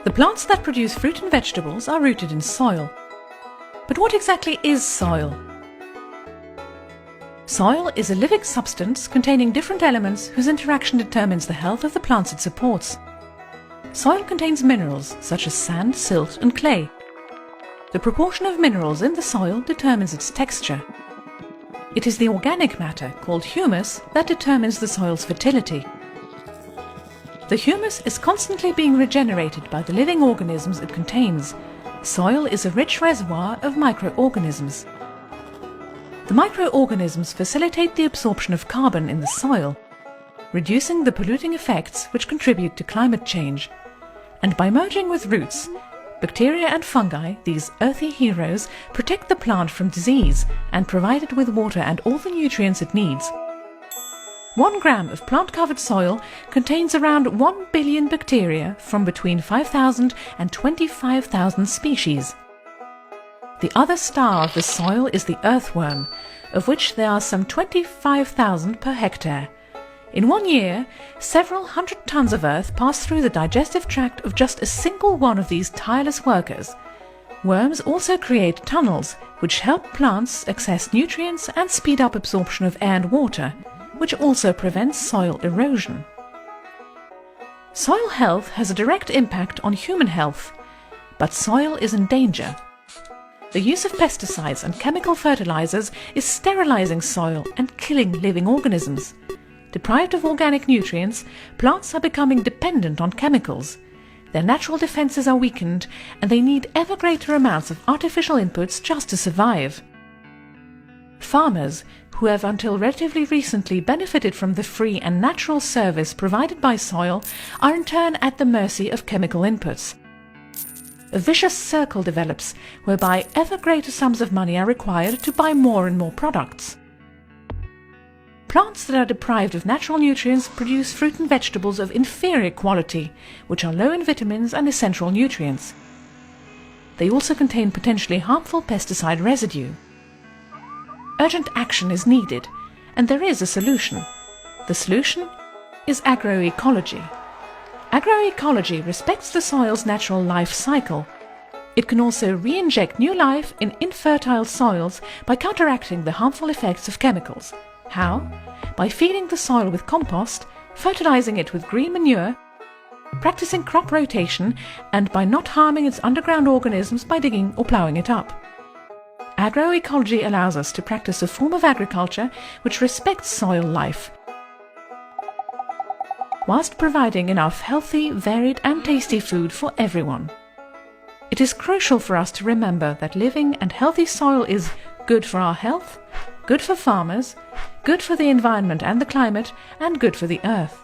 The plants that produce fruit and vegetables are rooted in soil. But what exactly is soil? Soil is a living substance containing different elements whose interaction determines the health of the plants it supports. Soil contains minerals such as sand, silt and clay. The proportion of minerals in the soil determines its texture. It is the organic matter, called humus, that determines the soil's fertility. The humus is constantly being regenerated by the living organisms it contains. Soil is a rich reservoir of microorganisms. The microorganisms facilitate the absorption of carbon in the soil, reducing the polluting effects which contribute to climate change. And by merging with roots, bacteria and fungi, these earthy heroes, protect the plant from disease and provide it with water and all the nutrients it needs. 1 gram of plant-covered soil contains around 1 billion bacteria from between 5,000 and 25,000 species. The other star of the soil is the earthworm, of which there are some 25,000 per hectare. In 1 year, several hundred tons of earth pass through the digestive tract of just a single one of these tireless workers. Worms also create tunnels, which help plants access nutrients and speed up absorption of air and water, which also prevents soil erosion. Soil health has a direct impact on human health, but soil is in danger. The use of pesticides and chemical fertilizers is sterilizing soil and killing living organisms. Deprived of organic nutrients, plants are becoming dependent on chemicals. Their natural defenses are weakened, and they need ever greater amounts of artificial inputs just to survive. Farmers, who have until relatively recently benefited from the free and natural service provided by soil, are in turn at the mercy of chemical inputs. A vicious circle develops, whereby ever greater sums of money are required to buy more and more products. Plants that are deprived of natural nutrients produce fruit and vegetables of inferior quality, which are low in vitamins and essential nutrients. They also contain potentially harmful pesticide residue. Urgent action is needed, and there is a solution. The solution is agroecology. Agroecology respects the soil's natural life cycle. It can also re-inject new life in infertile soils by counteracting the harmful effects of chemicals. How? By feeding the soil with compost, fertilizing it with green manure, practicing crop rotation, and by not harming its underground organisms by digging or ploughing it up. Agroecology allows us to practice a form of agriculture which respects soil life, whilst providing enough healthy, varied and tasty food for everyone. It is crucial for us to remember that living and healthy soil is good for our health, good for farmers, good for the environment and the climate, and good for the earth.